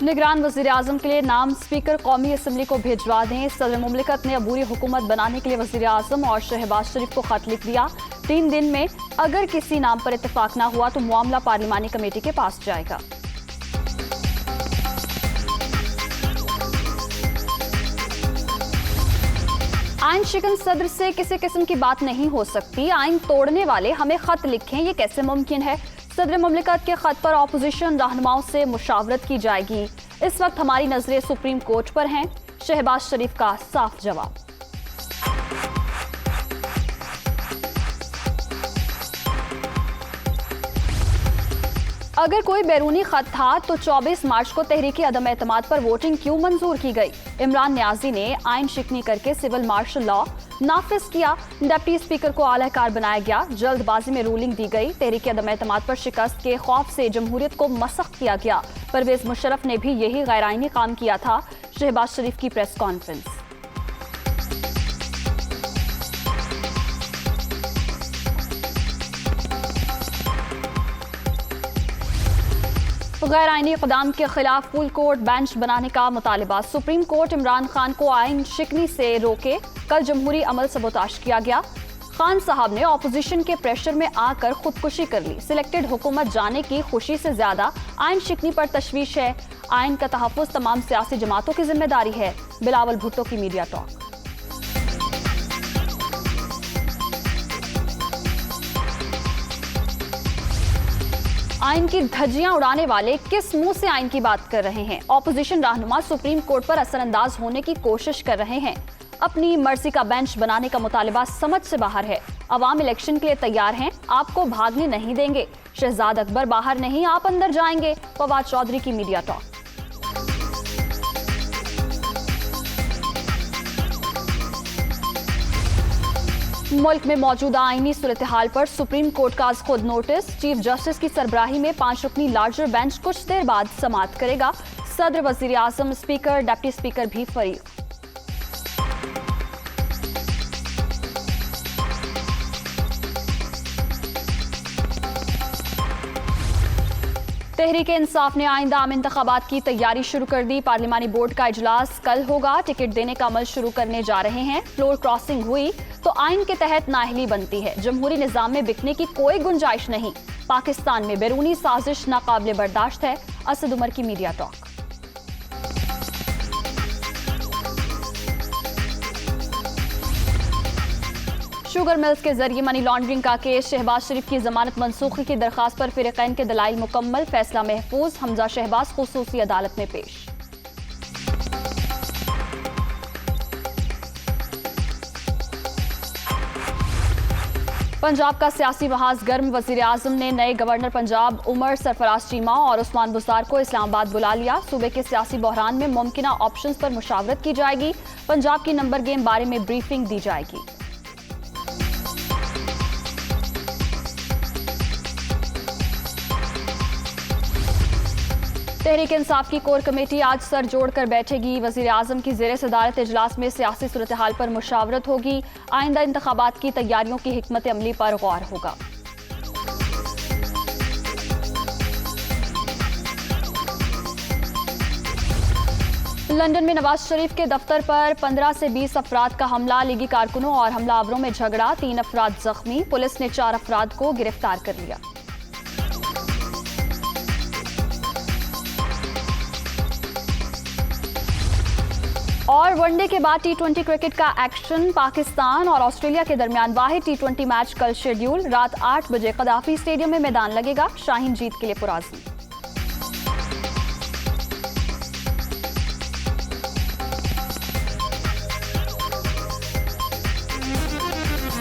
निगरान वज़ीर-ए-आज़म के लिए नाम स्पीकर कौमी असम्बली को भिजवा दें। सदर मुमलिकत ने अबूरी हुकूमत बनाने के लिए वज़ीर-ए-आज़म और शहबाज शरीफ को खत लिख दिया। 3 दिन में अगर किसी नाम पर इत्तेफाक ना हुआ तो मामला पार्लिमानी कमेटी के पास जाएगा। आइन शिकन सदर से किसी किस्म की बात नहीं हो सकती। आइन तोड़ने वाले हमें खत लिखें, ये कैसे मुमकिन है? सदर मुमलिकत के खत पर ऑपोजिशन रहनुमाओं से मुशावरत की जाएगी। इस वक्त हमारी नजरें सुप्रीम कोर्ट पर हैं। शहबाज शरीफ का साफ जवाब। अगर कोई बैरूनी खत था तो 24 मार्च को तहरीक अदम एतमाद पर वोटिंग क्यों मंजूर की गई? इमरान न्याजी ने आइन शिकनी करके सिविल मार्शल लॉ नाफिज किया। डिप्टी स्पीकर को आलाकार बनाया गया। जल्दबाजी में रूलिंग दी गई। तहरीक अदम एतमाद पर शिकस्त के खौफ से जमहूरियत को मसख किया गया। परवेज मुशर्रफ ने भी यही गैर आईनी काम किया था। शहबाज शरीफ की प्रेस कॉन्फ्रेंस। गैर आईनी इक़दाम के खिलाफ फुल कोर्ट बेंच बनाने का मुतालिबा। सुप्रीम कोर्ट इमरान खान को आइन शिकनी से रोके। कल जमहूरी अमल सबोताश किया गया। खान साहब ने ऑपोजिशन के प्रेशर में आकर खुदकुशी कर ली। सिलेक्टेड हुकूमत जाने की खुशी से ज्यादा आइन शिकनी पर तशवीश है। आइन का तहफ़्फ़ुज़ तमाम सियासी जमातों की जिम्मेदारी है। बिलावल भुट्टो की मीडिया टॉक। आइन की धज्जियां उड़ाने वाले किस मुंह से आइन की बात कर रहे हैं? ऑपोजिशन रहनुमा सुप्रीम कोर्ट पर असरअंदाज होने की कोशिश कर रहे हैं। अपनी मर्जी का बेंच बनाने का मुतालिबा समझ से बाहर है। अवाम इलेक्शन के लिए तैयार हैं, आपको भागने नहीं देंगे। शहजाद अकबर बाहर नहीं, आप अंदर जाएंगे। फवाद चौधरी की मीडिया टॉक। मुल्क में मौजूदा आईनी सूरत हाल पर सुप्रीम कोर्ट का आज खुद नोटिस। चीफ जस्टिस की सरबराही में 5 रुकनी लार्जर बेंच कुछ देर बाद समाअत करेगा। सदर, वजीर आजम, स्पीकर, डिप्टी स्पीकर भी फरीग। तहरीक इंसाफ ने आइंदा आम इंतखाबात की तैयारी शुरू कर दी। पार्लिमानी बोर्ड का इजलास कल होगा। टिकट देने का अमल शुरू करने जा रहे हैं। फ्लोर क्रॉसिंग हुई तो आइन के तहत नाअहली बनती है। जमहूरी निजाम में बिकने की कोई गुंजाइश नहीं। पाकिस्तान में बैरूनी साजिश नाकाबिले बर्दाश्त है। असद उमर की मीडिया टॉक। शुगर मिल्स के जरिए मनी लॉन्ड्रिंग का केस। शहबाज शरीफ की जमानत मनसूखी की दरखास्त पर फिरीकैन के दलाइल मुकम्मल। फैसला महफूज। हमजा शहबाज खुसूसी अदालत में पेश। पंजाब का सियासी महाज गर्म। वजीर आजम ने नए गवर्नर पंजाब उमर सरफराज चीमा और उस्मान बुज़दार को इस्लामाबाद बुला लिया। सूबे के सियासी बहरान में मुमकिना ऑप्शंस पर मुशावरत की जाएगी। पंजाब की नंबर गेम बारे में ब्रीफिंग दी जाएगी। तहरीक इंसाफ की कोर कमेटी आज सर जोड़कर बैठेगी। वजीर आजम की ज़ेर सदारत इजलास में सियासी सूरत हाल पर मुशावरत होगी। आइंदा इंतखाबात की तैयारियों की हिकमत अमली पर गौर होगा। लंदन में नवाज शरीफ के दफ्तर पर 15 से 20 अफराद का हमला। लीगी कारकुनों और हमलावरों में झगड़ा। 3 अफराद जख्मी। पुलिस ने 4 अफराद को गिरफ्तार कर लिया। और वनडे के बाद T20 क्रिकेट का एक्शन। पाकिस्तान और ऑस्ट्रेलिया के दरमियान वाहिद T20 मैच कल शेड्यूल। रात 8 बजे कदाफी स्टेडियम में मैदान लगेगा। शाहीन जीत के लिए पुराज़्म।